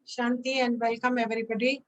Shanti and welcome everybody.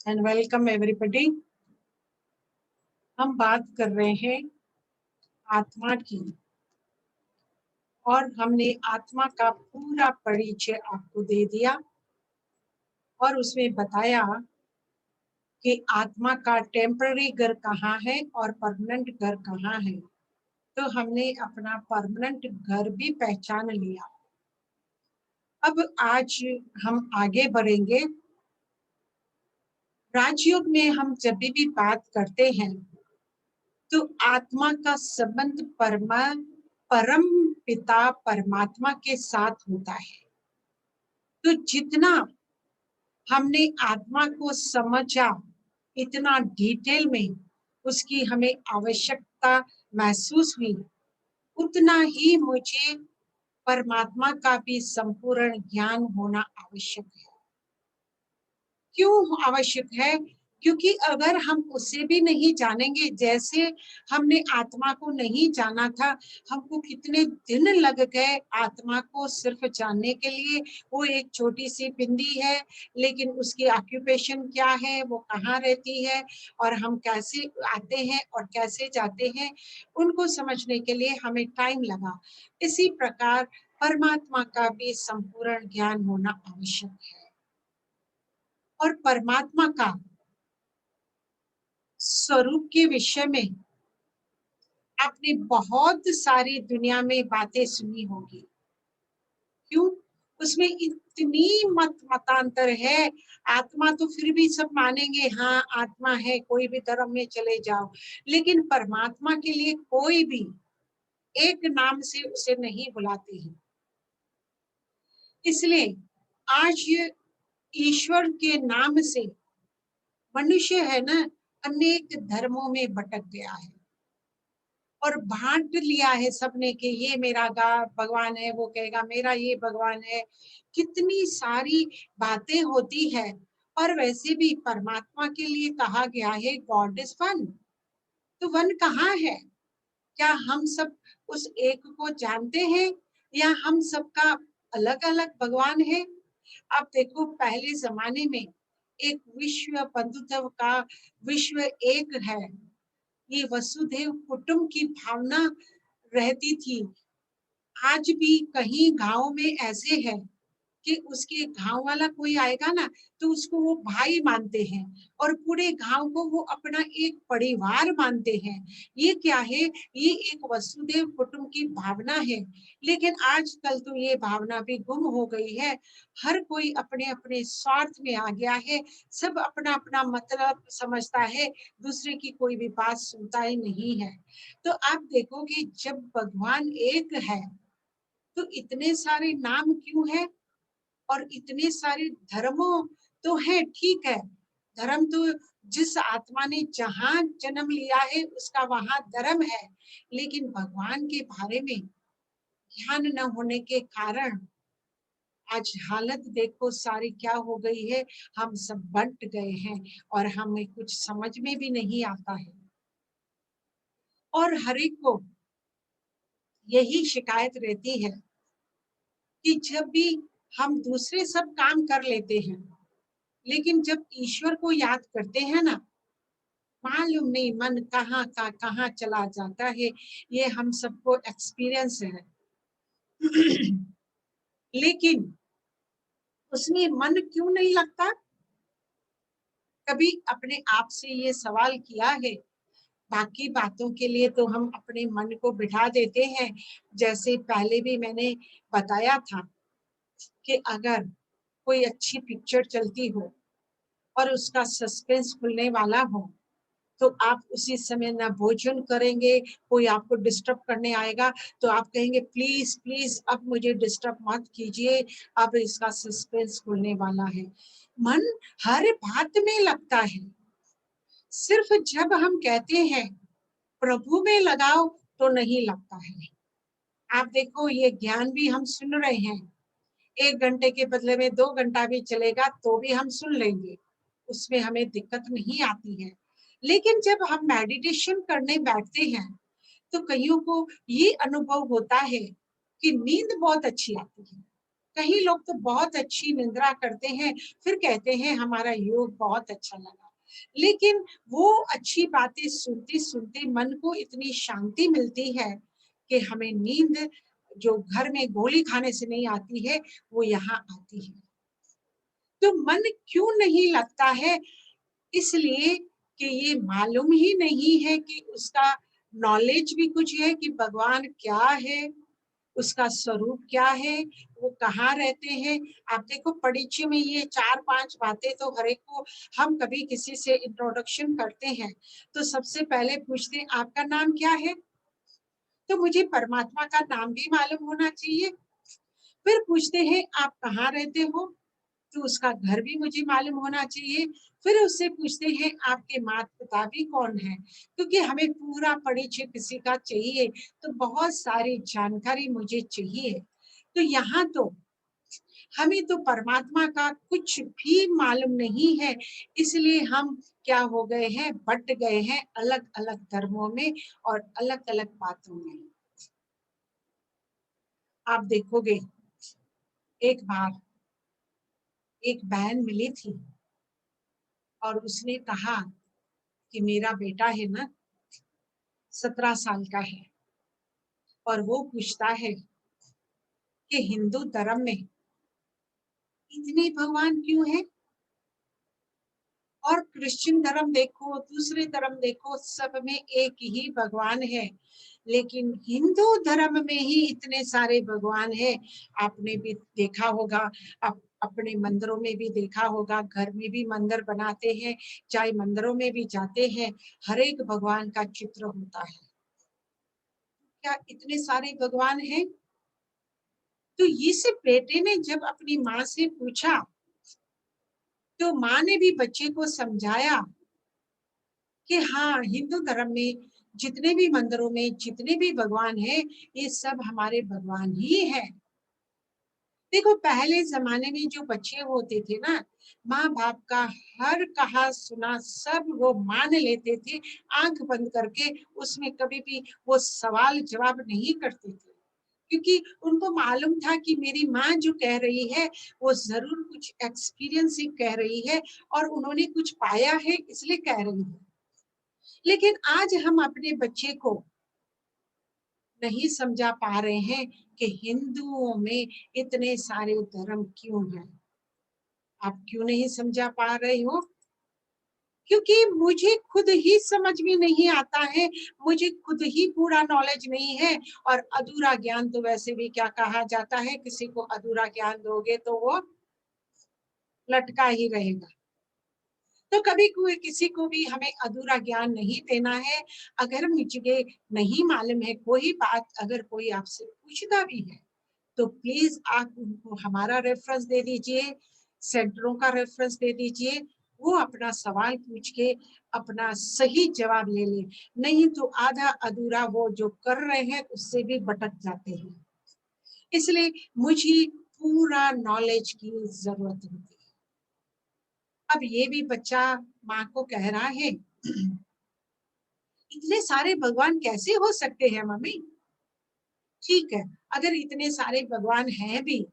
and welcome everybody. हम बात कर रहे हैं आत्मा की और हमने आत्मा का पूरा परिचय आपको दे दिया और उसमें बताया कि आत्मा का टेम्पररी घर कहाँ है और परमानेंट घर कहाँ है। तो हमने अपना परमानेंट घर भी पहचान लिया। अब आज हम आगे बढ़ेंगे। राजयोग में हम जब भी बात करते हैं तो आत्मा का संबंध परम पिता परमात्मा के साथ होता है। तो जितना हमने आत्मा को समझा, इतना डिटेल में उसकी हमें आवश्यकता महसूस हुई, उतना ही मुझे परमात्मा का भी संपूर्ण ज्ञान होना आवश्यक है। क्यों आवश्यक है? क्योंकि अगर हम उसे भी नहीं जानेंगे, जैसे हमने आत्मा को नहीं जाना था, हमको कितने दिन लग गए आत्मा को सिर्फ जानने के लिए। वो एक छोटी सी पिंडी है, लेकिन उसकी ऑक्यूपेशन क्या है, वो कहाँ रहती है और हम कैसे आते हैं और कैसे जाते हैं, उनको समझने के लिए हमें टाइम लगा। इसी प्रकार परमात्मा का भी संपूर्ण ज्ञान होना आवश्यक है। और परमात्मा का स्वरूप के विषय में आपने बहुत सारी दुनिया में बातें सुनी होगी। क्यों? उसमें इतनी मतांतर है। आत्मा तो फिर भी सब मानेंगे, हाँ आत्मा है, कोई भी धर्म में चले जाओ, लेकिन परमात्मा के लिए कोई भी एक नाम से उसे नहीं बुलाते हैं। इसलिए आज ईश्वर के नाम से मनुष्य है ना, अनेक धर्मों में भटक गया है और बांट लिया है सबने कि ये मेरा भगवान है, वो कहेगा मेरा ये भगवान है। कितनी सारी बातें होती है। और वैसे भी परमात्मा के लिए कहा गया है गॉड इज वन। तो वन कहाँ है? क्या हम सब उस एक को जानते हैं या हम सबका अलग अलग भगवान है? आप देखो, पहले जमाने में एक विश्व बंधुत्व का विश्व एक है, ये वसुधैव कुटुंब की भावना रहती थी। आज भी कहीं गांव में ऐसे है कि उसके गांव वाला कोई आएगा ना तो उसको वो भाई मानते हैं और पूरे गांव को वो अपना एक परिवार मानते हैं। ये क्या है? ये एक वसुधैव कुटुंब की भावना है। लेकिन आजकल तो ये भावना भी गुम हो गई है। हर कोई अपने अपने स्वार्थ में आ गया है। सब अपना अपना मतलब समझता है, दूसरे की कोई भी बात सुनता ही नहीं है। तो आप देखोगे जब भगवान एक है तो इतने सारे नाम क्यों है और इतने सारे धर्मों तो है। ठीक है, धर्म तो जिस आत्मा ने जहां जन्म लिया है उसका वहां धर्म है, लेकिन भगवान के बारे में ज्ञान न होने के कारण आज हालत देखो सारी क्या हो गई है। हम सब बंट गए हैं और हमें कुछ समझ में भी नहीं आता है। और हर एक को यही शिकायत रहती है कि जब भी हम दूसरे सब काम कर लेते हैं, लेकिन जब ईश्वर को याद करते हैं ना, मालूम नहीं मन कहाँ का कहाँ चला जाता है। ये हम सबको एक्सपीरियंस है। लेकिन उसमें मन क्यों नहीं लगता? कभी अपने आप से ये सवाल किया है? बाकी बातों के लिए तो हम अपने मन को बिठा देते हैं। जैसे पहले भी मैंने बताया था कि अगर कोई अच्छी पिक्चर चलती हो और उसका सस्पेंस खुलने वाला हो तो आप उसी समय ना भोजन करेंगे, कोई आपको डिस्टर्ब करने आएगा तो आप कहेंगे प्लीज प्लीज अब मुझे डिस्टर्ब मत कीजिए, अब इसका सस्पेंस खुलने वाला है। मन हर बात में लगता है। सिर्फ जब हम कहते हैं प्रभु में लगाओ तो नहीं लगता है। आप देखो, ये ज्ञान भी हम सुन रहे हैं, 1 घंटे के बदले में 2 घंटा भी चलेगा तो भी हम सुन लेंगे, उसमें हमें दिक्कत नहीं आती है। लेकिन जब हम मेडिटेशन करने बैठते हैं तो कईयों को ये अनुभव होता है कि नींद बहुत अच्छी आती है। कई लोग तो बहुत अच्छी निंद्रा करते हैं, फिर कहते हैं हमारा योग बहुत अच्छा लगा। लेकिन वो अच्छी बातें सुनते सुनते मन को इतनी शांति मिलती है कि हमें नींद जो घर में गोली खाने से नहीं आती है, वो यहाँ आती है। तो मन क्यों नहीं लगता है? इसलिए कि ये मालूम ही नहीं है कि उसका नॉलेज भी कुछ है कि भगवान क्या है, उसका स्वरूप क्या है, वो कहाँ रहते हैं। आप देखो परिचय में ये 4-5 बातें तो हर एक को, हम कभी किसी से इंट्रोडक्शन करते हैं तो सबसे पहले पूछते हैं आपका नाम क्या है? तो मुझे परमात्मा का नाम भी मालूम होना चाहिए। फिर पूछते हैं आप कहाँ रहते हो? तो उसका घर भी मुझे मालूम होना चाहिए। फिर उससे पूछते हैं आपके माता-पिता भी कौन है? क्योंकि हमें पूरा परिचय किसी का चाहिए, तो बहुत सारी जानकारी मुझे चाहिए। तो यहाँ तो हमें तो परमात्मा का कुछ भी मालूम नहीं है, इसलिए हम क्या हो गए हैं, बँट गए हैं अलग-अलग धर्मों में और अलग-अलग बातों में। आप देखोगे, एक बार एक बहन मिली थी और उसने कहा कि मेरा बेटा है ना 17 साल का है और वो पूछता है कि हिंदू धर्म में इतने भगवान क्यों हैं? और क्रिश्चियन धर्म देखो, दूसरे धर्म देखो, सब में एक ही भगवान है। लेकिन हिंदू धर्म में ही इतने सारे भगवान हैं। आपने भी देखा होगा, अपने मंदिरों में भी देखा होगा, घर में भी मंदिर बनाते हैं, चाहे मंदिरों में भी जाते हैं, हर एक भगवान का चित्र होता है। क्या इतने सारे भगवान हैं? तो इस बेटे ने जब अपनी माँ से पूछा, तो माँ ने भी बच्चे को समझाया कि हाँ, हिंदू धर्म में जितने भी मंदिरों में जितने भी भगवान हैं, ये सब हमारे भगवान ही हैं। देखो पहले ज़माने में जो बच्चे होते थे ना, माँ-बाप का हर कहा सुना सब वो मान लेते थे, आँख बंद करके, उसमें कभी भी वो सवाल जवाब नहीं करते थे। क्योंकि उनको मालूम था कि मेरी माँ जो कह रही है, वो ज़रूर कुछ एक्सपीरियंस से कह रही है और उन्होंने कुछ पाया है इसलिए कह रही है। लेकिन आज हम अपने बच्चे को नहीं समझा पा रहे हैं कि हिंदुओं में इतने सारे धर्म क्यों हैं। आप क्यों नहीं समझा पा रहे हो? क्योंकि मुझे खुद ही समझ में नहीं आता है, मुझे खुद ही पूरा नॉलेज नहीं है और अधूरा ज्ञान तो वैसे भी क्या कहा जाता है, किसी को अधूरा ज्ञान दोगे तो वो लटका ही रहेगा। तो कभी कोई किसी को भी हमें अधूरा ज्ञान नहीं देना है। अगर मुझे नहीं मालूम है कोई बात, अगर कोई आपसे पूछता भी है, तो प्लीज़ आप उनको हमारा रेफ़रेंस दे दीजिए, सेंटरों का रेफ़रेंस दे दीजिए। वो अपना सवाल पूछ के अपना सही जवाब ले लें, नहीं तो आधा-अधूरा वो जो कर रहे हैं उससे भी भटक जाते हैं। इसलिए मुझे पूरा नॉलेज की ज़रूरत होती है। अब ये भी बच्चा माँ को कह रहा है, इतने सारे भगवान कैसे हो सकते हैं मम्मी? ठीक है, अगर इतने सारे भगवान हैं भी,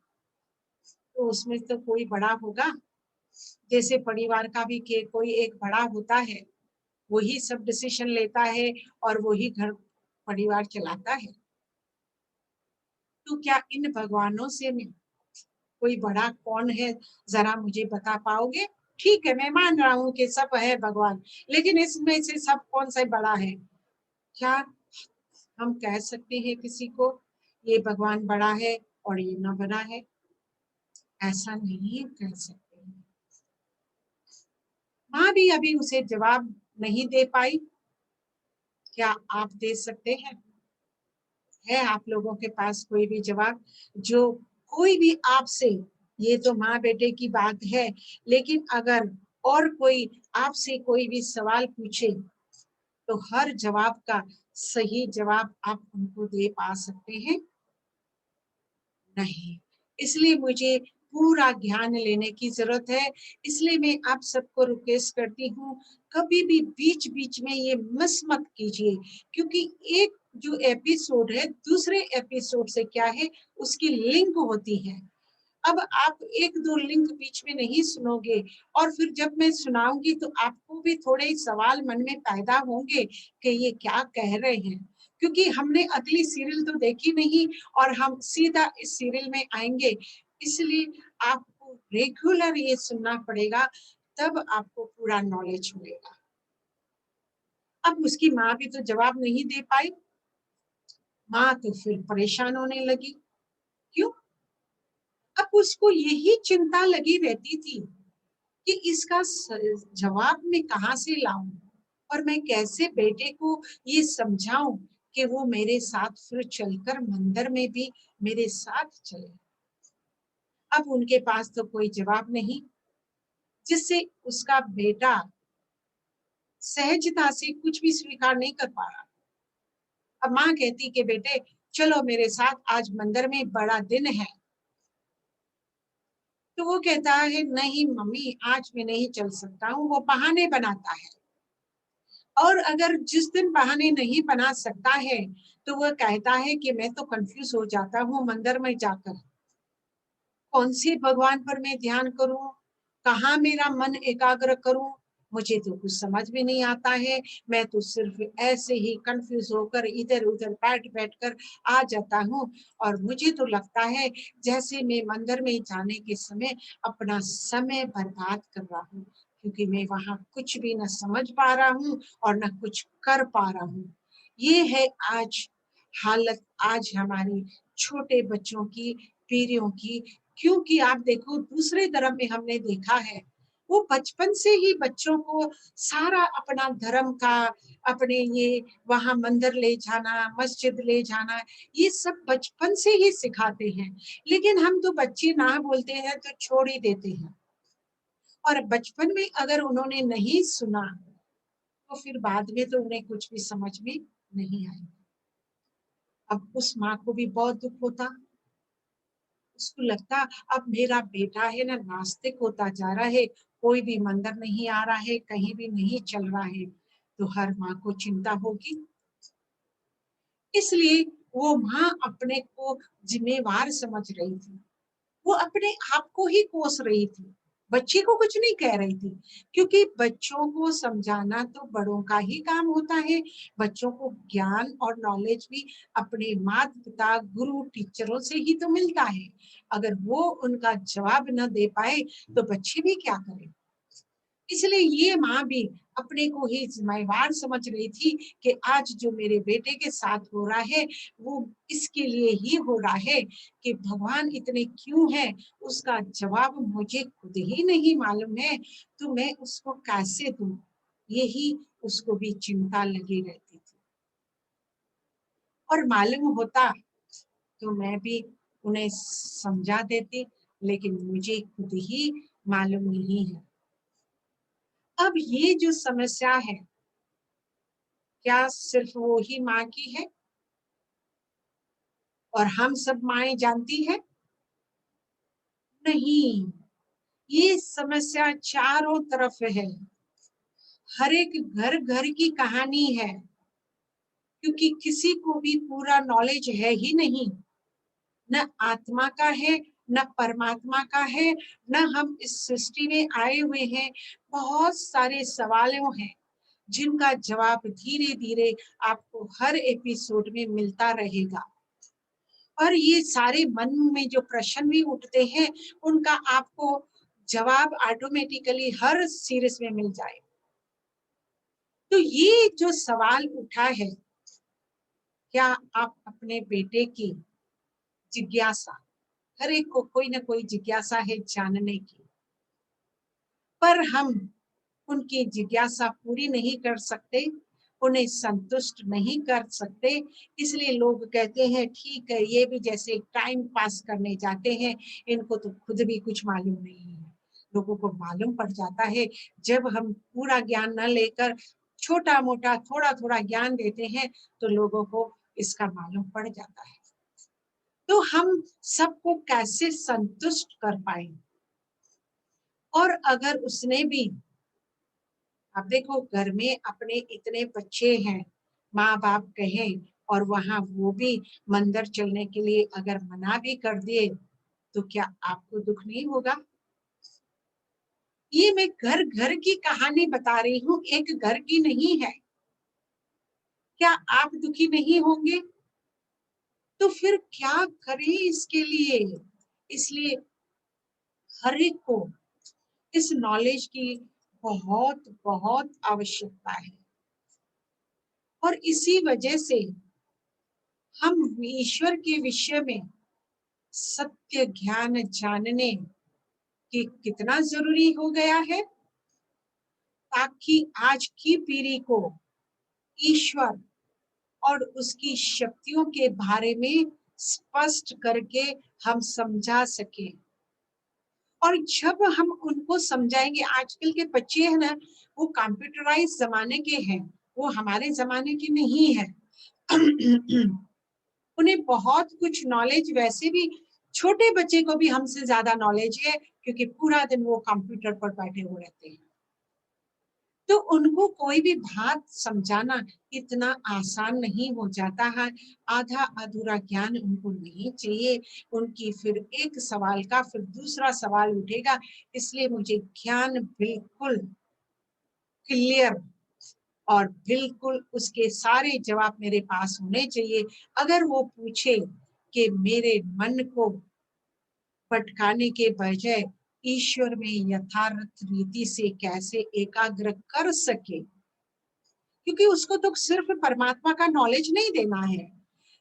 तो उसमें तो कोई बड़ा होगा। जैसे परिवार का भी के कोई एक बड़ा होता है, वही सब डिसीजन लेता है और वही घर परिवार चलाता है। तो क्या इन भगवानों से में कोई बड़ा कौन है, ज़रा मुझे बता पाओगे? ठीक है, मैं मान रहा हूँ कि सब है भगवान, लेकिन इसमें से सब कौन-सा बड़ा है? क्या हम कह सकते हैं किसी को, ये भगवान बड़ा है और ये ना बड़ा है? ऐसा नहीं कह सकते हैं। माँ भी अभी उसे जवाब नहीं दे पाई। क्या आप दे सकते हैं? है आप लोगों के पास कोई भी जवाब? जो कोई भी आपसे, ये तो माँ-बेटे की बात है, लेकिन अगर और कोई आपसे कोई भी सवाल पूछे, तो हर जवाब का सही जवाब आप उनको दे पा सकते हैं? नहीं। इसलिए मुझे पूरा ज्ञान लेने की ज़रूरत है, इसलिए मैं आप सबको रिक्वेस्ट करती हूँ, कभी भी बीच-बीच में ये मिस मत कीजिए, क्योंकि एक जो एपिसोड है, दूसरे एपिसोड से क्या है, उसकी लिंक होती है। अब आप एक दो लिंक बीच में नहीं सुनोगे और फिर जब मैं सुनाऊंगी तो आपको भी थोड़े सवाल मन में पैदा होंगे कि ये क्या कह रहे हैं, क्योंकि हमने अगली सीरियल तो देखी नहीं और हम सीधा इस सीरियल में आएंगे, इसलिए आपको रेगुलर ये सुनना पड़ेगा, तब आपको पूरा नॉलेज मिलेगा। अब उसकी माँ भी तो जवाब नहीं दे पाई, माँ तो फिर परेशान होने लगी। क्यों? अब उसको यही चिंता लगी रहती थी कि इसका जवाब मैं कहाँ से लाऊं और मैं कैसे बेटे को ये समझाऊं कि वो मेरे साथ फिर चलकर मंदिर में भी मेरे साथ चले। अब उनके पास तो कोई जवाब नहीं, जिससे उसका बेटा सहजता से कुछ भी स्वीकार नहीं कर पा रहा। अब माँ कहती कि बेटे चलो मेरे साथ, आज मंदिर में बड़ा दिन है। तो वो कहता है नहीं मम्मी आज मैं नहीं चल सकता हूँ, वो बहाने बनाता है। और अगर जिस दिन बहाने नहीं बना सकता है तो वह कहता है कि मैं तो कंफ्यूज हो जाता हूँ मंदिर में जाकर, कौन से भगवान पर मैं ध्यान करूं, कहाँ मेरा मन एकाग्र करूं, मुझे तो कुछ समझ में नहीं आता है। मैं तो सिर्फ ऐसे ही कंफ्यूज होकर इधर उधर बैठ बैठ कर आ जाता हूँ और मुझे तो लगता है जैसे मैं मंदिर में जाने के समय अपना समय बर्बाद कर रहा हूँ, क्योंकि मैं वहां कुछ भी न समझ पा रहा हूँ और न कुछ कर पा रहा हूँ। ये है आज हालत, आज हमारी छोटे बच्चों की, पीढ़ियों की। क्योंकि आप देखो दूसरे धर्म में हमने देखा है वो बचपन से ही बच्चों को सारा अपना धर्म का, अपने ये वहां मंदिर ले जाना, मस्जिद ले जाना, ये सब बचपन से ही सिखाते हैं। लेकिन हम तो बच्चे ना बोलते हैं तो छोड़ ही देते हैं, और बचपन में अगर उन्होंने नहीं सुना तो फिर बाद में तो उन्हें कुछ भी समझ में नहीं आएगा। अब उस माँ को भी बहुत दुख होता, उसको लगता अब मेरा बेटा है ना नास्तिक होता जा रहा है, कोई भी मंदिर नहीं आ रहा है, कहीं भी नहीं चल रहा है, तो हर माँ को चिंता होगी। इसलिए वो माँ अपने को जिम्मेवार समझ रही थी, वो अपने आप को ही कोस रही थी, बच्चे को कुछ नहीं कह रही थी, क्योंकि बच्चों को समझाना तो बड़ों का ही काम होता है। बच्चों को ज्ञान और नॉलेज भी अपने माता पिता गुरु टीचरों से ही तो मिलता है। अगर वो उनका जवाब न दे पाए तो बच्चे भी क्या करें। इसलिए ये माँ भी अपने को ही जिम्मेवार समझ रही थी कि आज जो मेरे बेटे के साथ हो रहा है वो इसके लिए ही हो रहा है, कि भगवान इतने क्यों है उसका जवाब मुझे खुद ही नहीं मालूम है, तो मैं उसको कैसे दूं। यही उसको भी चिंता लगी रहती थी। और मालूम होता तो मैं भी उन्हें समझा देती, लेकिन मुझे खुद ही मालूम नहीं है। अब ये जो समस्या है, क्या सिर्फ वो ही माँ की है और हम सब माएं जानती है? नहीं, ये समस्या चारों तरफ है, हर एक घर घर की कहानी है, क्योंकि किसी को भी पूरा नॉलेज है ही नहीं, न आत्मा का है न परमात्मा का है, न हम इस सृष्टि में आए हुए हैं। बहुत सारे सवालों हैं जिनका जवाब धीरे धीरे आपको हर एपिसोड में मिलता रहेगा, और ये सारे मन में जो प्रश्न भी उठते हैं उनका आपको जवाब ऑटोमेटिकली हर सीरीज में मिल जाए। तो ये जो सवाल उठा है, क्या आप अपने बेटे की जिज्ञासा, हर एक को कोई ना कोई जिज्ञासा है जानने की, पर हम उनकी जिज्ञासा पूरी नहीं कर सकते, उन्हें संतुष्ट नहीं कर सकते। इसलिए लोग कहते हैं ठीक है ये भी जैसे टाइम पास करने जाते हैं, इनको तो खुद भी कुछ मालूम नहीं है। लोगों को मालूम पड़ जाता है जब हम पूरा ज्ञान न लेकर छोटा मोटा थोड़ा थोड़ा ज्ञान देते हैं तो लोगों को इसका मालूम पड़ जाता है। तो हम सबको कैसे संतुष्ट कर पाए, और अगर उसने भी, अब देखो घर में अपने इतने बच्चे हैं, माँ बाप कहें और वहां वो भी मंदिर चलने के लिए अगर मना भी कर दिए तो क्या आपको दुख नहीं होगा? ये मैं घर घर की कहानी बता रही हूँ, एक घर की नहीं है। क्या आप दुखी नहीं होंगे? तो फिर क्या करें इसके लिए? इसलिए हर एक को इस नॉलेज की बहुत बहुत आवश्यकता है, और इसी वजह से हम ईश्वर के विषय में सत्य ज्ञान जानने की कितना जरूरी हो गया है, ताकि आज की पीढ़ी को ईश्वर और उसकी शक्तियों के बारे में स्पष्ट करके हम समझा सके। और जब हम उनको समझाएंगे, आजकल के बच्चे हैं ना, वो कंप्यूटराइज जमाने के हैं, वो हमारे जमाने के नहीं है। उन्हें बहुत कुछ नॉलेज, वैसे भी छोटे बच्चे को भी हमसे ज्यादा नॉलेज है, क्योंकि पूरा दिन वो कंप्यूटर पर बैठे हुए रहते हैं। तो उनको कोई भी बात समझाना इतना आसान नहीं हो जाता है। आधा अधूरा ज्ञान उनको नहीं चाहिए। उनकी फिर एक सवाल का फिर दूसरा सवाल उठेगा, इसलिए मुझे ज्ञान बिल्कुल क्लियर और बिल्कुल उसके सारे जवाब मेरे पास होने चाहिए। अगर वो पूछे कि मेरे मन को भटकाने के बजाय ईश्वर में यथार्थ रीति से कैसे एकाग्र कर सके, क्योंकि उसको तो सिर्फ परमात्मा का नॉलेज नहीं देना है,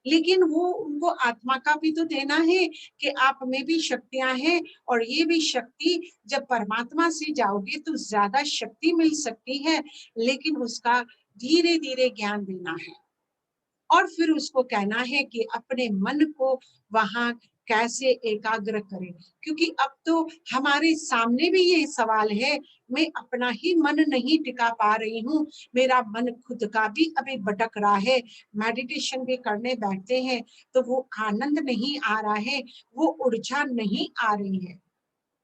लेकिन वो उनको आत्मा का भी तो देना है कि आप में भी शक्तियां हैं, और ये भी शक्ति जब परमात्मा से जाओगे तो ज्यादा शक्ति मिल सकती है, लेकिन उसका धीरे धीरे ज्ञान देना है। और फिर उसको कहना है कि अपने मन को वहां कैसे एकाग्र करें, क्योंकि अब तो हमारे सामने भी ये सवाल है, मैं अपना ही मन नहीं टिका पा रही हूँ, मेरा मन खुद का भी अभी भटक रहा है। मेडिटेशन भी करने बैठते हैं तो वो आनंद नहीं आ रहा है, वो ऊर्जा नहीं आ रही है।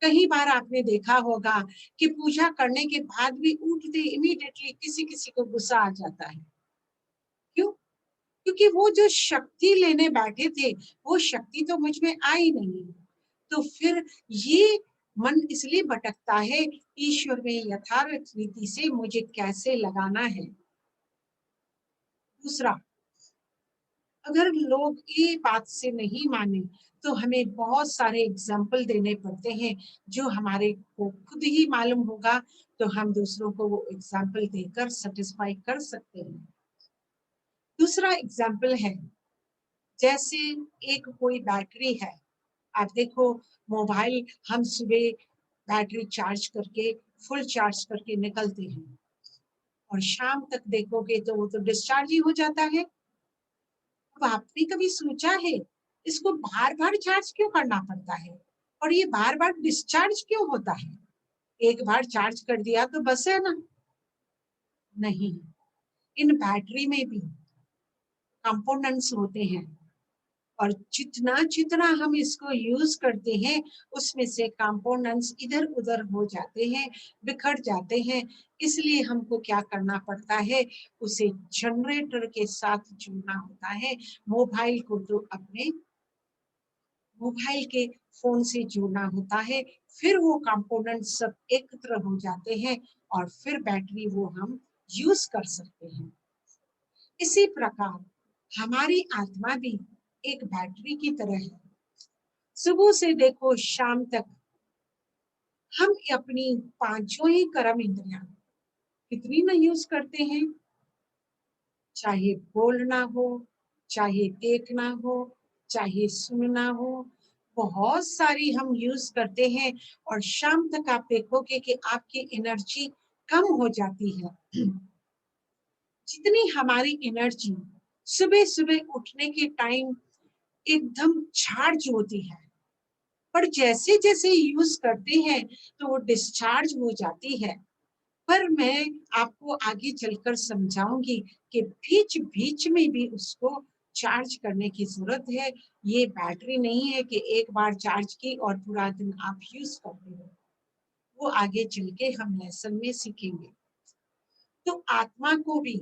कई बार आपने देखा होगा कि पूजा करने के बाद भी उठते इमीडिएटली किसी किसी को गुस्सा आ जाता है। क्यों? क्योंकि वो जो शक्ति लेने बैठे थे, वो शक्ति तो मुझ में आई नहीं। तो फिर ये मन इसलिए भटकता है, ईश्वर में यथार्थ रीति से मुझे कैसे लगाना है। दूसरा, अगर लोग ये बात से नहीं माने तो हमें बहुत सारे एग्जाम्पल देने पड़ते हैं, जो हमारे को खुद ही मालूम होगा तो हम दूसरों को वो एग्जाम्पल देकर सेटिस्फाई कर सकते हैं। दूसरा एग्जाम्पल है, जैसे एक कोई बैटरी है। आप देखो, मोबाइल हम सुबह बैटरी चार्ज करके फुल चार्ज करके निकलते हैं, और शाम तक देखोगे तो वो तो डिस्चार्ज ही हो जाता है। अब आपने कभी सोचा है इसको बार बार चार्ज क्यों करना पड़ता है, और ये बार बार डिस्चार्ज क्यों होता है? एक बार चार्ज कर दिया तो बस है ना? नहीं, इन बैटरी में भी कंपोनेंट्स होते हैं, और जितना जितना हम इसको यूज करते हैं उसमें से कंपोनेंट्स इधर उधर हो जाते हैं, बिखर जाते हैं। इसलिए हमको क्या करना पड़ता है, उसे जनरेटर के साथ जोड़ना होता है। मोबाइल को तो अपने मोबाइल के फोन से जोड़ना होता है, फिर वो कंपोनेंट सब एकत्र हो जाते हैं, और फिर बैटरी वो हम यूज कर सकते हैं। इसी प्रकार हमारी आत्मा भी एक बैटरी की तरह है। सुबह से देखो शाम तक हम अपनी पांचों ही कर्म इंद्रियां कितनी न यूज करते हैं, चाहे बोलना हो, चाहे देखना हो, चाहे सुनना हो, बहुत सारी हम यूज करते हैं। और शाम तक आप देखोगे कि आपकी एनर्जी कम हो जाती है। जितनी हमारी एनर्जी सुबह सुबह उठने के टाइम एकदम चार्ज होती है, पर जैसे जैसे यूज करते हैं तो वो डिस्चार्ज हो जाती है। पर मैं आपको आगे चलकर समझाऊंगी कि बीच बीच में भी उसको चार्ज करने की जरूरत है। ये बैटरी नहीं है कि एक बार चार्ज की और पूरा दिन आप यूज करते हो। वो आगे चल के हम लेसन में सीखेंगे। तो आत्मा को भी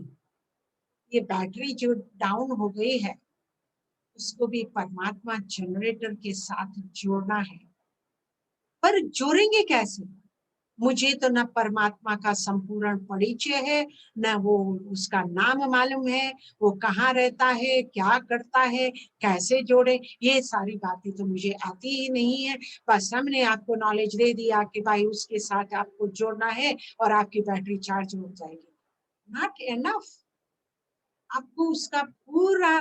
ये बैटरी जो डाउन हो गई है, उसको भी परमात्मा जनरेटर के साथ जोड़ना है। पर जोड़ेंगे कैसे? मुझे तो न परमात्मा का संपूर्ण परिचय है, न वो उसका नाम मालूम है, वो कहाँ रहता है, क्या करता है, कैसे जोड़े, ये सारी बातें तो मुझे आती ही नहीं है। बस हमने आपको नॉलेज दे दिया कि भाई उसके साथ आपको जोड़ना है और आपकी बैटरी चार्ज हो जाएगी। नॉट एनफ, आपको उसका पूरा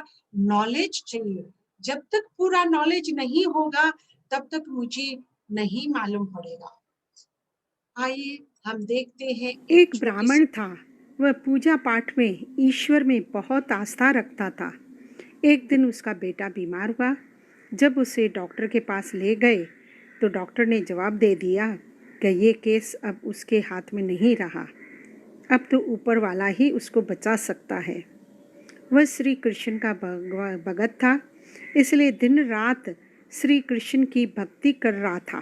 नॉलेज चाहिए। जब तक पूरा नॉलेज नहीं होगा तब तक मुझे नहीं मालूम पड़ेगा। आइए हम देखते हैं एक एक छोटी सी। ब्राह्मण था। वह पूजा पाठ में ईश्वर में बहुत आस्था रखता था। एक दिन उसका बेटा बीमार हुआ। जब उसे डॉक्टर के पास ले गए तो डॉक्टर ने जवाब दे दिया कि ये केस अब उसके हाथ में नहीं रहा। अब तो ऊपर वाला ही उसको बचा सकता है। वह श्री कृष्ण का भगत था, इसलिए दिन रात श्री कृष्ण की भक्ति कर रहा था।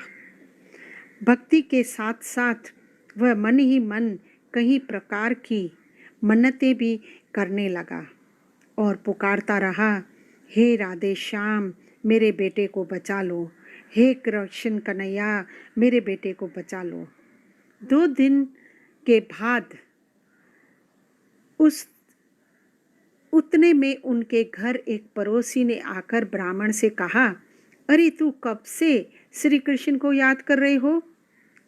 भक्ति के साथ साथ वह मन ही मन कई प्रकार की मन्नतें भी करने लगा और पुकारता रहा, हे राधे श्याम, मेरे बेटे को बचा लो। हे कृष्ण कन्हैया, मेरे बेटे को बचा लो। 2 दिन के बाद उस उतने में उनके घर एक पड़ोसी ने आकर ब्राह्मण से कहा, अरे तू कब से श्री कृष्ण को याद कर रहे हो?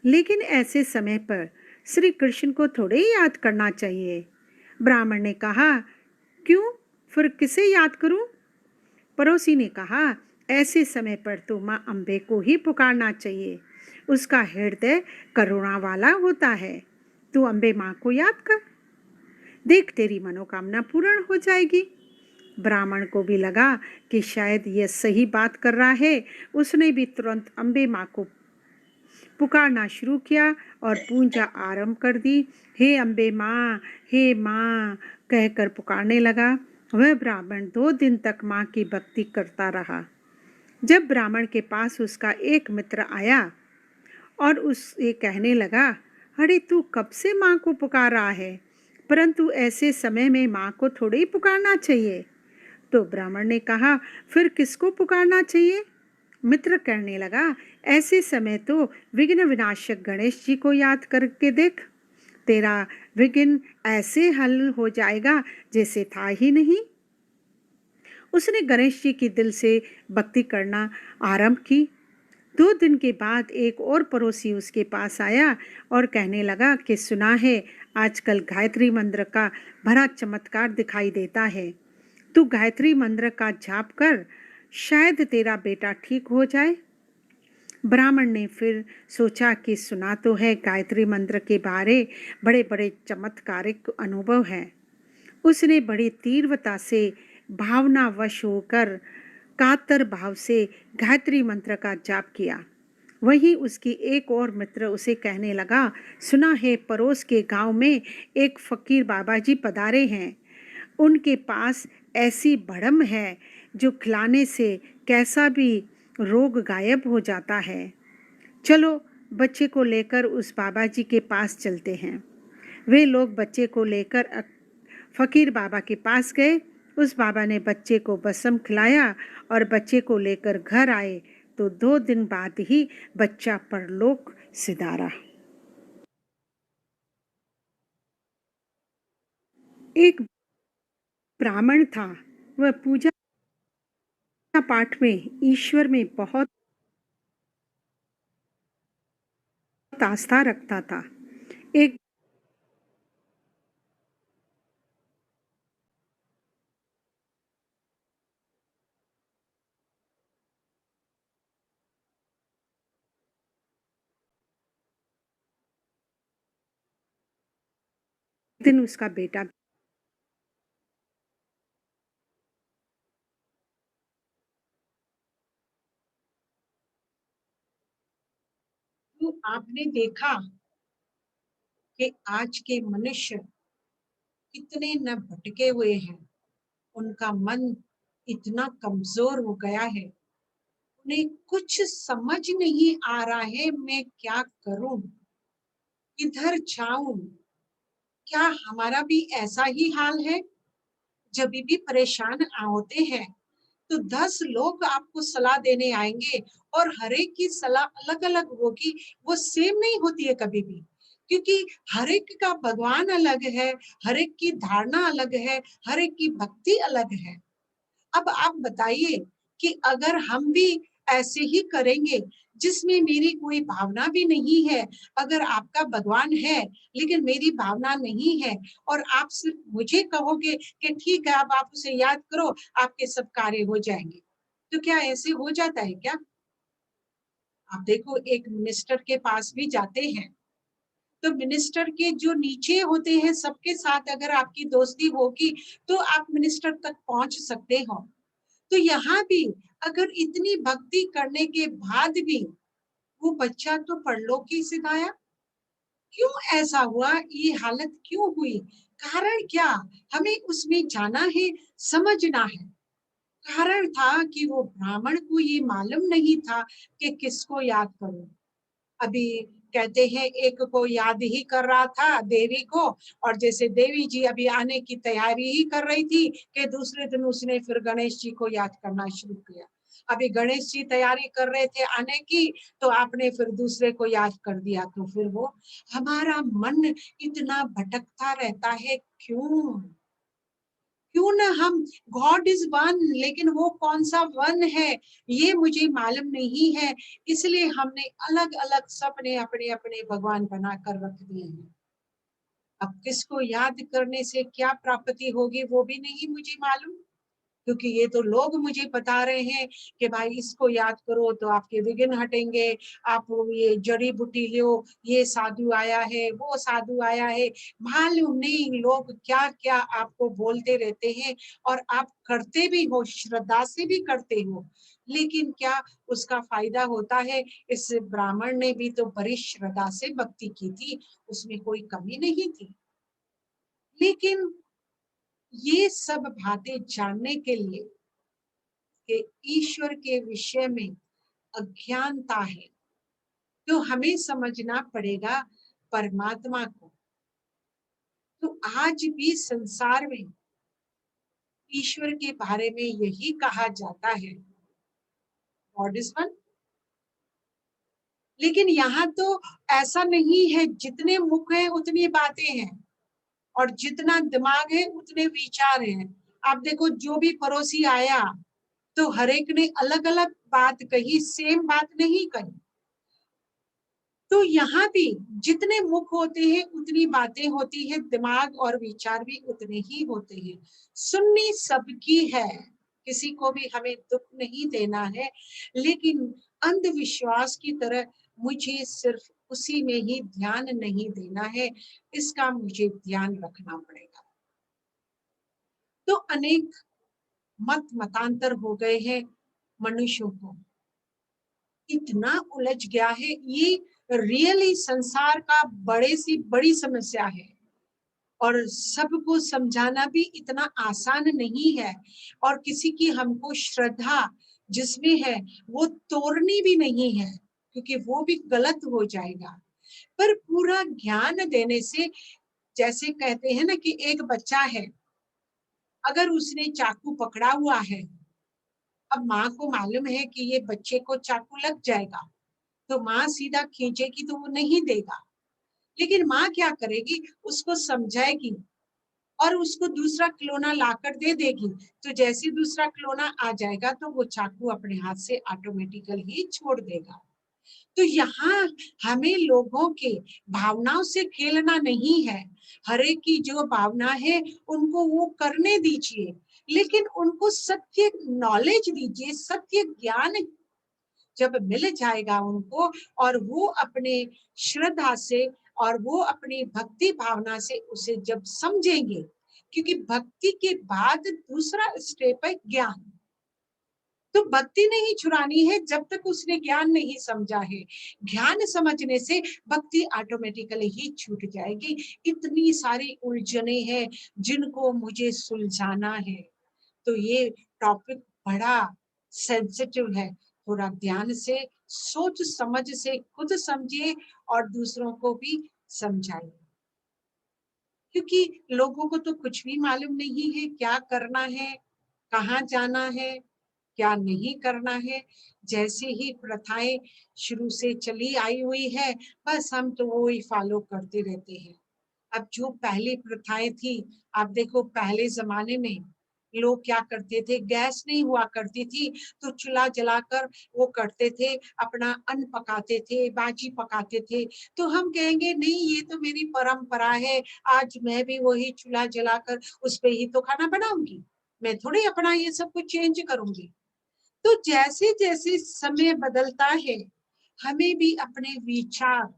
लेकिन ऐसे समय पर श्री कृष्ण को थोड़े ही याद करना चाहिए। ब्राह्मण ने कहा, क्यों, फिर किसे याद करूं? पड़ोसी ने कहा, ऐसे समय पर तो माँ अम्बे को ही पुकारना चाहिए। उसका हृदय करुणा वाला होता है। तू अम्बे माँ को याद कर, देख तेरी मनोकामना पूर्ण हो जाएगी। ब्राह्मण को भी लगा कि शायद यह सही बात कर रहा है। उसने भी तुरंत अम्बे माँ को पुकारना शुरू किया और पूजा आरंभ कर दी। हे अम्बे माँ, हे माँ कहकर पुकारने लगा। वह ब्राह्मण 2 दिन तक माँ की भक्ति करता रहा। जब ब्राह्मण के पास उसका एक मित्र आया और उससे कहने लगा, अरे तू कब से माँ को पुकार रहा है, परंतु ऐसे समय में माँ को थोड़े ही पुकारना चाहिए। तो ब्राह्मण ने कहा, फिर किसको पुकारना चाहिए? मित्र कहने लगा, ऐसे समय तो विघ्न विनाशक गणेश जी को याद करके देख, तेरा विघ्न ऐसे हल हो जाएगा जैसे था ही नहीं। उसने गणेश जी की दिल से भक्ति करना आरंभ की। 2 दिन के बाद एक और पड़ोसी उसके पास आया और कहने लगा कि सुना है आजकल गायत्री मंत्र का बड़ा चमत्कार दिखाई देता है। तू गायत्री मंत्र का जाप कर, शायद तेरा बेटा ठीक हो जाए। ब्राह्मण ने फिर सोचा कि सुना तो है गायत्री मंत्र के बारे बड़े बड़े चमत्कारिक अनुभव हैं। उसने बड़ी तीव्रता से भावनावश होकर कातर भाव से गायत्री मंत्र का जाप किया। वहीं उसकी एक और मित्र उसे कहने लगा, सुना है पड़ोस के गांव में एक फकीर बाबा जी पधारे हैं। उनके पास ऐसी भड़म है जो खिलाने से कैसा भी रोग गायब हो जाता है। चलो बच्चे को लेकर उस बाबा जी के पास चलते हैं। वे लोग बच्चे को लेकर फकीर बाबा के पास गए। उस बाबा ने बच्चे को बसम खिलाया और बच्चे को लेकर घर आए तो 2 दिन बाद ही बच्चा परलोक सिधारा। एक ब्राह्मण था। वह पूजा पाठ में ईश्वर में बहुत आस्था रखता था। एक दिन उसका बेटा तो आपने देखा कि आज के मनुष्य कितने न भटके हुए हैं, उनका मन इतना कमजोर हो गया है, उन्हें कुछ समझ नहीं आ रहा है मैं क्या करूं, किधर जाऊं। क्या हमारा भी ऐसा ही हाल है? जब भी परेशान होते हैं तो 10 लोग आपको सलाह देने आएंगे और हर एक की सलाह अलग अलग होगी, वो सेम नहीं होती है कभी भी, क्योंकि हर एक का भगवान अलग है, हर एक की धारणा अलग है, हर एक की भक्ति अलग है। अब आप बताइए कि अगर हम भी ऐसे ही करेंगे, जिसमें मेरी कोई भावना भी नहीं है, अगर आपका भगवान है लेकिन मेरी भावना नहीं है, और आप सिर्फ मुझे कहोगे कि ठीक है अब आप उसे याद करो, आपके सब कार्य हो जाएंगे, तो क्या ऐसे हो जाता है क्या? आप देखो, एक मिनिस्टर के पास भी जाते हैं, तो मिनिस्टर के जो नीचे होते हैं सबके साथ अगर आपकी दोस्ती होगी तो आप मिनिस्टर तक पहुंच सकते हो। तो यहाँ भी अगर इतनी भक्ति करने के बाद भी वो बच्चा तो परलोकी से गाया, क्यों ऐसा हुआ, ये हालत क्यों हुई, कारण क्या, हमें उसमें जाना है, समझना है। कारण था कि वो ब्राह्मण को ये मालूम नहीं था कि किसको याद करूं। अभी कहते हैं एक को याद ही कर रहा था, देवी को, और जैसे देवी जी अभी आने की तैयारी ही कर रही थी कि दूसरे दिन उसने फिर गणेश जी को याद करना शुरू किया। अभी गणेश जी तैयारी कर रहे थे आने की, तो आपने फिर दूसरे को याद कर दिया, तो फिर वो हमारा मन इतना भटकता रहता है, क्यों? क्यों ना हम, गॉड इज वन, लेकिन वो कौन सा वन है ये मुझे मालूम नहीं है, इसलिए हमने अलग अलग सबने अपने अपने भगवान बना कर रख दिए हैं। अब किसको याद करने से क्या प्राप्ति होगी वो भी नहीं मुझे मालूम, क्योंकि ये तो लोग मुझे बता रहे हैं कि भाई इसको याद करो तो आपके विघ्न हटेंगे, आप ये जड़ी बूटी लो, ये साधु आया है, वो साधु आया है, मालूम नहीं लोग क्या क्या आपको बोलते रहते हैं, और आप करते भी हो, श्रद्धा से भी करते हो, लेकिन क्या उसका फायदा होता है? इस ब्राह्मण ने भी तो बड़ी श्रद्धा से भक्ति की थी, उसमें कोई कमी नहीं थी, लेकिन ये सब बातें जानने के लिए कि ईश्वर के विषय में अज्ञानता है, तो हमें समझना पड़ेगा परमात्मा को। तो आज भी संसार में ईश्वर के बारे में यही कहा जाता है, गॉड इज वन। लेकिन यहाँ तो ऐसा नहीं है, जितने मुख हैं उतनी बातें हैं, और जितना दिमाग है उतने विचार हैं। आप देखो, जो भी पड़ोसी आया तो हर एक ने अलग अलग बात कही, सेम बात नहीं कही। तो यहाँ भी जितने मुख होते हैं उतनी बातें होती है, दिमाग और विचार भी उतने ही होते हैं। सुननी सबकी है, किसी को भी हमें दुख नहीं देना है, लेकिन अंधविश्वास की तरह मुझे सिर्फ उसी में ही ध्यान नहीं देना है, इसका मुझे ध्यान रखना पड़ेगा। तो अनेक मत मतांतर हो गए हैं, मनुष्यों को इतना उलझ गया है, ये रियली संसार का बड़े सी बड़ी समस्या है, और सबको समझाना भी इतना आसान नहीं है, और किसी की हमको श्रद्धा जिसमें है वो तोड़नी भी नहीं है, क्योंकि वो भी गलत हो जाएगा। पर पूरा ज्ञान देने से, जैसे कहते हैं ना कि एक बच्चा है, अगर उसने चाकू पकड़ा हुआ है, अब माँ को मालूम है कि ये बच्चे को चाकू लग जाएगा, तो माँ सीधा खींचेगी तो वो नहीं देगा, लेकिन माँ क्या करेगी, उसको समझाएगी और उसको दूसरा खिलौना लाकर दे देगी, तो जैसे दूसरा खिलौना आ जाएगा तो वो चाकू अपने हाथ से ऑटोमेटिकली ही छोड़ देगा। तो यहाँ हमें लोगों के भावनाओं से खेलना नहीं है, हर एक की जो भावना है उनको वो करने दीजिए, लेकिन उनको सत्य नॉलेज दीजिए, सत्य ज्ञान जब मिल जाएगा उनको, और वो अपने श्रद्धा से और वो अपनी भक्ति भावना से उसे जब समझेंगे, क्योंकि भक्ति के बाद दूसरा स्टेप है ज्ञान। तो भक्ति नहीं छुड़ानी है जब तक उसने ज्ञान नहीं समझा है, ज्ञान समझने से भक्ति ऑटोमेटिकली ही छूट जाएगी। इतनी सारी उलझने हैं जिनको मुझे सुलझाना है, तो ये टॉपिक बड़ा सेंसिटिव है, थोड़ा ध्यान से सोच समझ से खुद समझिए और दूसरों को भी समझाइए, क्योंकि लोगों को तो कुछ भी मालूम नहीं है क्या करना है, कहाँ जाना है, क्या नहीं करना है। जैसे ही प्रथाएं शुरू से चली आई हुई है, बस हम तो वो ही फॉलो करते रहते हैं। अब जो पहली प्रथाएं थी, आप देखो पहले जमाने में लोग क्या करते थे, गैस नहीं हुआ करती थी तो चूल्हा जलाकर वो करते थे, अपना अन्न पकाते थे, बाजी पकाते थे। तो हम कहेंगे नहीं, ये तो मेरी परंपरा है, आज मैं भी वही चूल्हा जलाकर उस पे ही तो खाना बनाऊंगी, मैं थोड़ी अपना ये सब कुछ चेंज करूंगी। तो जैसे जैसे समय बदलता है, हमें भी अपने विचार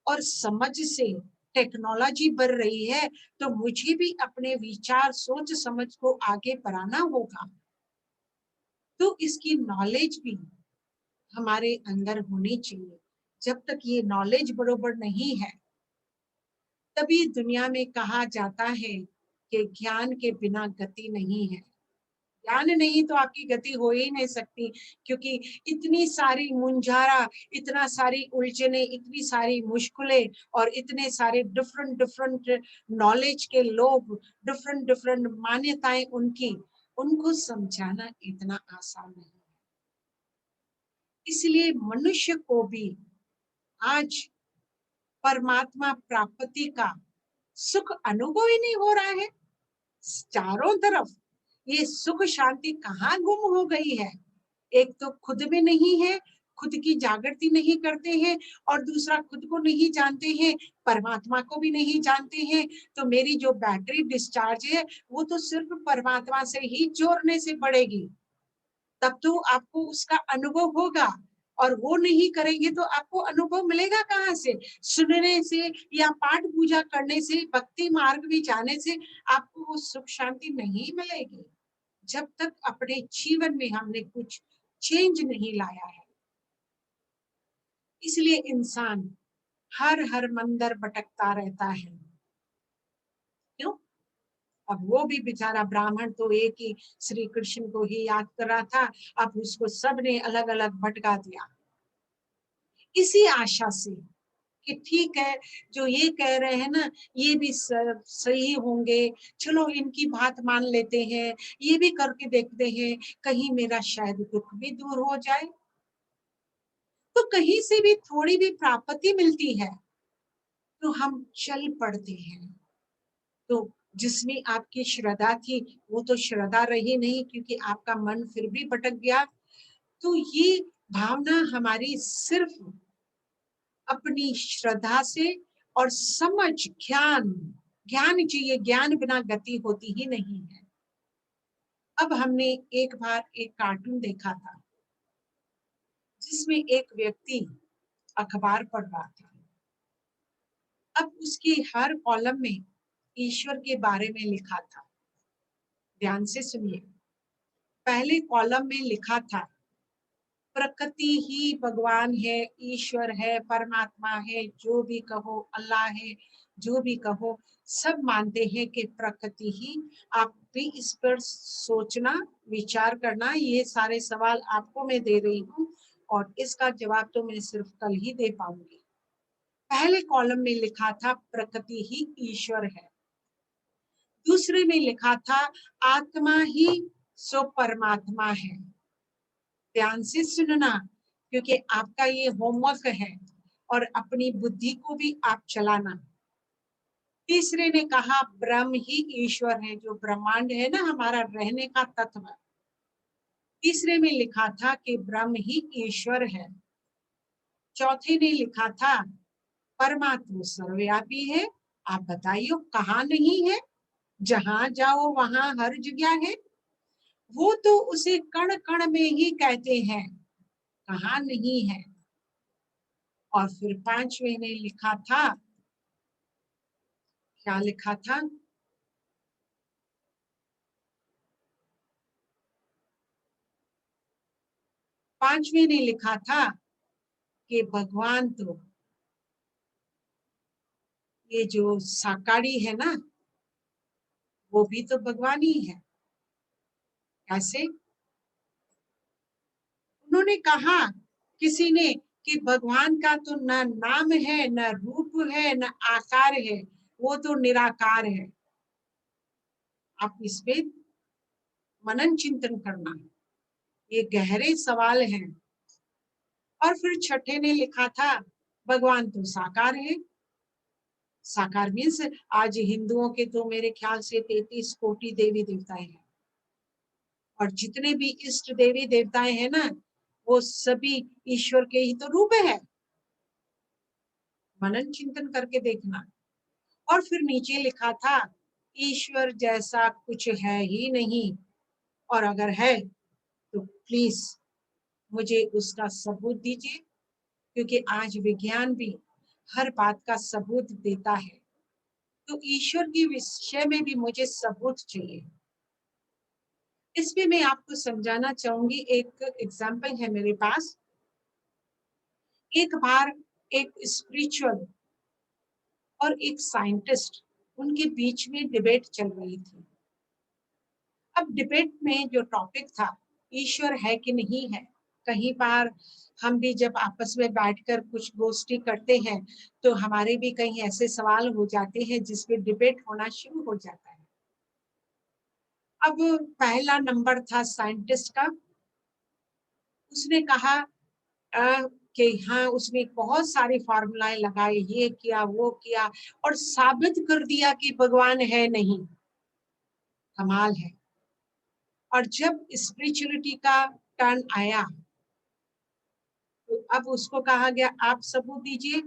और समझ से, टेक्नोलॉजी बढ़ रही है तो मुझे भी अपने विचार सोच समझ को आगे बढ़ाना होगा। तो इसकी नॉलेज भी हमारे अंदर होनी चाहिए। जब तक ये नॉलेज बरोबर नहीं है, तभी दुनिया में कहा जाता है कि ज्ञान के बिना गति नहीं है। ज्ञान नहीं तो आपकी गति हो ही नहीं सकती, क्योंकि इतनी सारी मुंझारा, इतना सारी उलझने, इतनी सारी मुश्किलें और इतने सारे डिफरेंट डिफरेंट नॉलेज के लोग, डिफरेंट डिफरेंट मान्यताएं उनकी, उनको समझाना इतना आसान नहीं है। इसलिए मनुष्य को भी आज परमात्मा प्राप्ति का सुख अनुभव ही नहीं हो रहा है। चारों तरफ ये सुख शांति कहाँ गुम हो गई है। एक तो खुद में नहीं है, खुद की जागृति नहीं करते हैं, और दूसरा खुद को नहीं जानते हैं, परमात्मा को भी नहीं जानते हैं। तो मेरी जो बैटरी डिस्चार्ज है वो तो सिर्फ परमात्मा से ही जोड़ने से बढ़ेगी, तब तो आपको उसका अनुभव होगा। और वो नहीं करेंगे तो आपको अनुभव मिलेगा कहाँ से? सुनने से या पाठ पूजा करने से, भक्ति मार्ग में जाने से आपको वो सुख शांति नहीं मिलेगी, जब तक अपने जीवन में हमने कुछ चेंज नहीं लाया है। इसलिए इंसान हर हर मंदिर भटकता रहता है। क्यों? अब वो भी बेचारा ब्राह्मण तो एक ही श्री कृष्ण को ही याद कर रहा था, अब उसको सबने अलग अलग भटका दिया, इसी आशा से कि ठीक है, जो ये कह रहे हैं ना ये भी सही होंगे, चलो इनकी बात मान लेते हैं, ये भी करके देखते हैं, कहीं मेरा शायद दुख भी दूर हो जाए। तो कहीं से भी थोड़ी भी प्राप्ति मिलती है तो हम चल पड़ते हैं। तो जिसमें आपकी श्रद्धा थी वो तो श्रद्धा रही नहीं, क्योंकि आपका मन फिर भी भटक गया। तो ये भावना हमारी सिर्फ अपनी श्रद्धा से और समझ, ज्ञान, ज्ञान चाहिए, ज्ञान बिना गति होती ही नहीं है। अब हमने एक बार एक कार्टून देखा था जिसमें एक व्यक्ति अखबार पढ़ रहा था। अब उसकी हर कॉलम में ईश्वर के बारे में लिखा था। ध्यान से सुनिए। पहले कॉलम में लिखा था प्रकृति ही भगवान है, ईश्वर है, परमात्मा है, जो भी कहो, अल्लाह है, जो भी कहो, सब मानते हैं कि प्रकृति ही। आप भी इस पर सोचना, विचार करना। ये सारे सवाल आपको मैं दे रही हूँ और इसका जवाब तो मैं सिर्फ कल ही दे पाऊंगी। पहले कॉलम में लिखा था प्रकृति ही ईश्वर है, दूसरे में लिखा था आत्मा ही सो परमात्मा है। ध्यान से सुनना, क्योंकि आपका ये होमवर्क है और अपनी बुद्धि को भी आप चलाना। तीसरे ने कहा ब्रह्म ही ईश्वर है, जो ब्रह्मांड है ना हमारा रहने का तत्व। तीसरे में लिखा था कि ब्रह्म ही ईश्वर है। चौथे ने लिखा था परमात्मा सर्वव्यापी है। आप बताइए कहाँ नहीं है? जहां जाओ वहां हर जगह है। वो तो उसे कण कण में ही कहते हैं, कहाँ नहीं है। और फिर पांचवे ने लिखा था, क्या लिखा था? पांचवे ने लिखा था कि भगवान तो ये जो साकारी है ना, वो भी तो भगवान ही है। कैसे? उन्होंने कहा, किसी ने, कि भगवान का तो न नाम है, न रूप है, न आकार है, वो तो निराकार है। आप इस पे मनन चिंतन करना। ये गहरे सवाल हैं। और फिर छठे ने लिखा था, भगवान तो साकार है। साकार मीन्स आज हिंदुओं के तो मेरे ख्याल से 33 कोटि देवी देवताएं हैं, और जितने भी इष्ट देवी देवताएं हैं ना, वो सभी ईश्वर के ही तो रूप है। मनन चिंतन करके देखना। और फिर नीचे लिखा था, ईश्वर जैसा कुछ है ही नहीं, और अगर है तो प्लीज मुझे उसका सबूत दीजिए, क्योंकि आज विज्ञान भी हर बात का सबूत देता है। तो ईश्वर के विषय में भी मुझे सबूत चाहिए। इसमें मैं आपको समझाना चाहूंगी, एक एग्जाम्पल है मेरे पास। एक बार एक स्पिरिचुअल और एक साइंटिस्ट, उनके बीच में डिबेट चल रही थी। अब डिबेट में जो टॉपिक था, ईश्वर है कि नहीं है। कहीं बार हम भी जब आपस में बैठकर कुछ गोष्ठी करते हैं, तो हमारे भी कहीं ऐसे सवाल हो जाते हैं जिसपे डिबेट होना शुरू हो जाता है। अब पहला नंबर था साइंटिस्ट का। उसने कहा कि हाँ, उसने बहुत सारे फार्मूलाए लगाए, ये किया वो किया, और साबित कर दिया कि भगवान है नहीं। कमाल है। और जब स्पिरिचुअलिटी का टर्न आया, तो अब उसको कहा गया, आप सबूत दीजिए।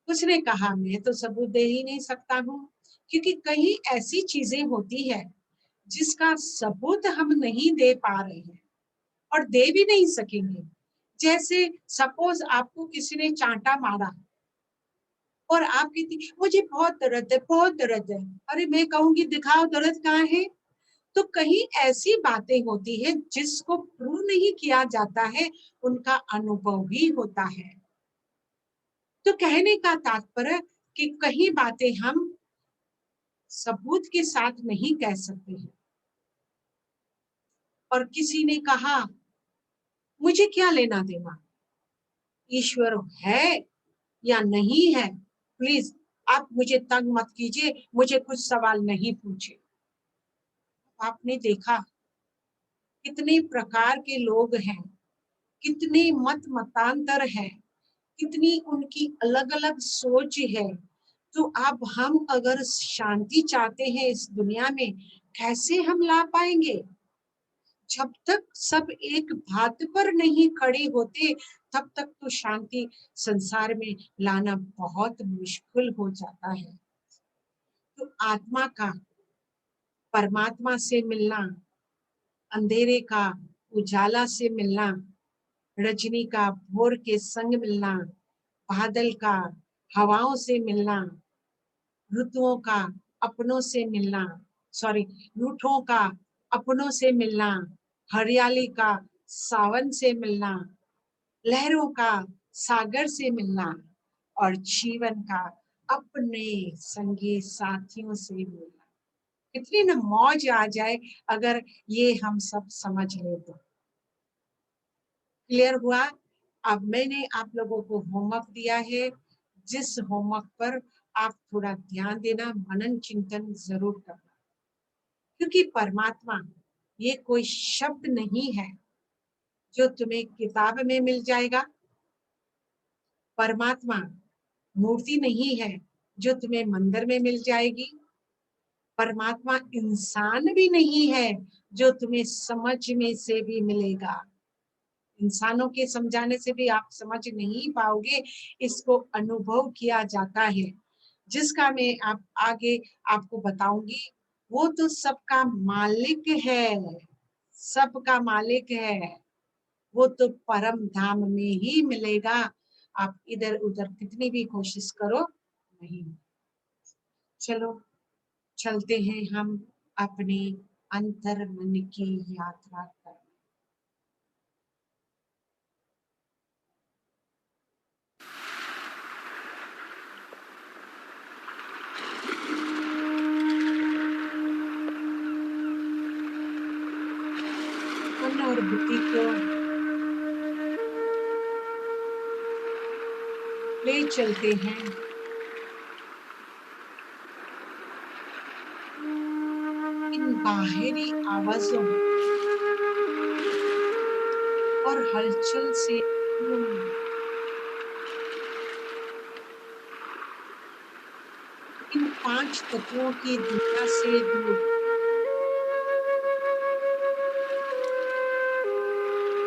उसने कहा, मैं तो सबूत दे ही नहीं सकता हूँ, क्योंकि कहीं ऐसी चीजें होती है जिसका सबूत हम नहीं दे पा रहे हैं और दे भी नहीं सकेंगे। जैसे सपोज आपको किसी ने चांटा मारा और आप कहती, मुझे बहुत दर्द है, बहुत दर्द है। अरे मैं कहूंगी, दिखाओ दर्द कहाँ है। तो कहीं ऐसी बातें होती है जिसको प्रूव नहीं किया जाता है, उनका अनुभव भी होता है। तो कहने का तात्पर्य कि कहीं बातें हम सबूत के साथ नहीं कह सकते हैं। और किसी ने कहा, मुझे क्या लेना देना, ईश्वर है या नहीं है, प्लीज आप मुझे तंग मत कीजिए, मुझे कुछ सवाल नहीं पूछे। आपने देखा कितने प्रकार के लोग हैं, कितने मत मतांतर है, कितनी उनकी अलग अलग सोच है। तो अब हम अगर शांति चाहते हैं इस दुनिया में, कैसे हम ला पाएंगे। जब तक सब एक बात पर नहीं खड़े होते, तब तक तो शांति संसार में लाना बहुत मुश्किल हो जाता है। तो आत्मा का परमात्मा से मिलना, अंधेरे का उजाला से मिलना, रजनी का भोर के संग मिलना, बादल का हवाओं से मिलना, ऋतुओं का अपनों से मिलना, सॉरी, रूठों का अपनों से मिलना, हरियाली का सावन से मिलना, लहरों का सागर से मिलना, और जीवन का अपने संगी साथियों से मिलना। कितनी न मौज आ जाए अगर ये हम सब समझ ले तो। क्लियर हुआ। अब मैंने आप लोगों को होमवर्क दिया है, जिस होमवर्क पर आप थोड़ा ध्यान देना, मनन चिंतन जरूर करना। क्योंकि परमात्मा ये कोई शब्द नहीं है जो तुम्हें किताब में मिल जाएगा। परमात्मा मूर्ति नहीं है जो तुम्हें मंदिर में मिल जाएगी। परमात्मा इंसान भी नहीं है जो तुम्हें समझ में से भी मिलेगा। इंसानों के समझाने से भी आप समझ नहीं पाओगे, इसको अनुभव किया जाता है, जिसका मैं आप आगे आपको बताऊंगी। वो तो सबका मालिक है, सबका मालिक है। वो तो परम धाम में ही मिलेगा। आप इधर उधर कितनी भी कोशिश करो, नहीं। चलो चलते हैं हम अपने अंतर मन की यात्रा पर। मन और बुद्धि को ले चलते हैं इन बाहरी आवाजों, हलचल से दूर, इन 5 तत्वों की दुनिया से दूर,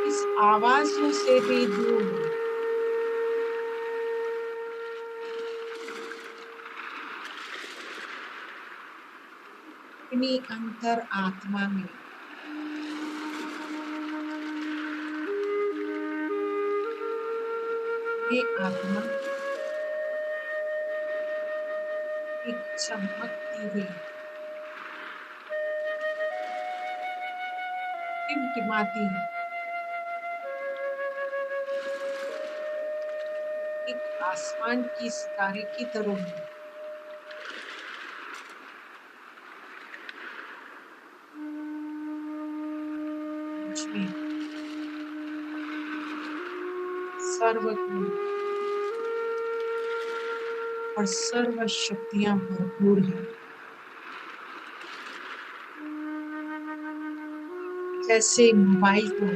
इस आवाज़ों से भी दूर, अपनी अंतर आत्मा में ये आत्मा एक चमकती हुई, टिमटिमाती, एक आसमान की सितारे की तरह हूँ। मुझ में सर्व गुण और सर्व शक्तियाँ भरपूर हैं। जैसे मोबाइल को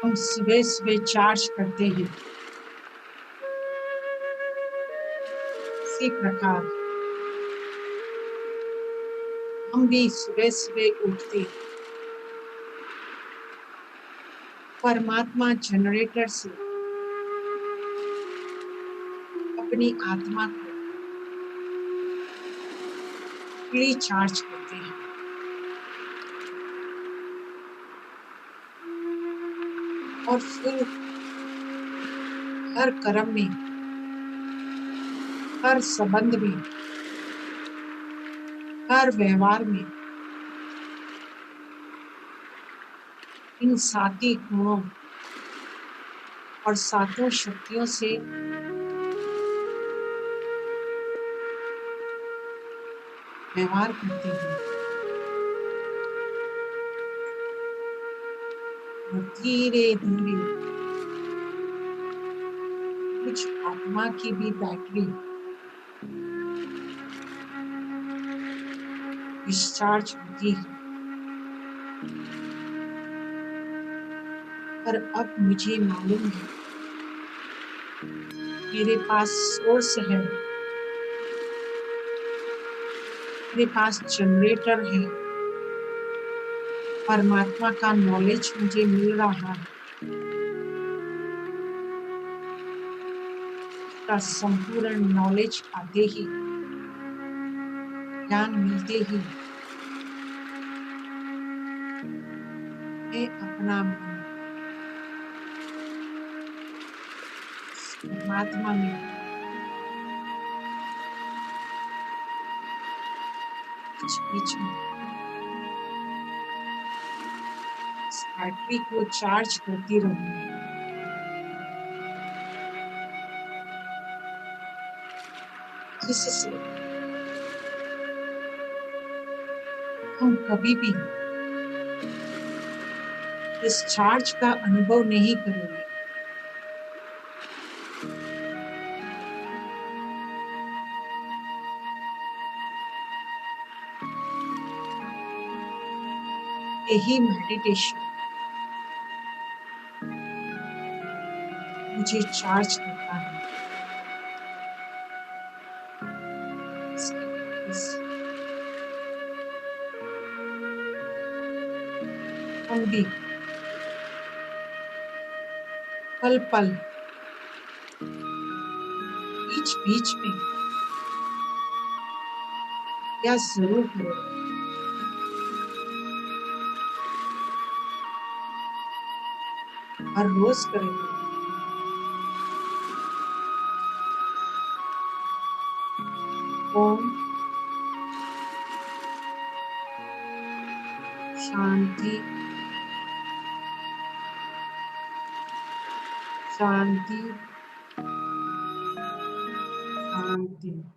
हम सुबह-सुबह चार्ज करते हैं, इसी प्रकार हम भी सुबह-सुबह उठते परमात्मा जनरेटर से अपनी आत्मा को फुली चार्ज करते हैं और फिर हर कर्म में, हर संबंध में, हर व्यवहार में इन साती गुणों और सातों शक्तियों से व्यवहार करते हैं और धीरे-धीरे कुछ आत्मा की भी बैटरी डिस्चार्ज होती है। पर अब मुझे मालूम है, मेरे पास सोर्स है, मेरे पास जनरेटर है, परमात्मा का नॉलेज मुझे मिल रहा है, उसका संपूर्ण नॉलेज आते ही, ज्ञान मिलते ही मैं अपना मन परमात्मा में बीच-बीच में इस बैटरी को चार्ज करती रहूँगी। जिससे हम कभी भी डिस्चार्ज का अनुभव नहीं करेंगे। यही मेडिटेशन मुझे चार्ज करता है। इसकी वजह से हम भी पल-पल, बीच-बीच में यह ज़रूर करें, हर रोज़ करेंगे। ओम शांति, शांति, शांति।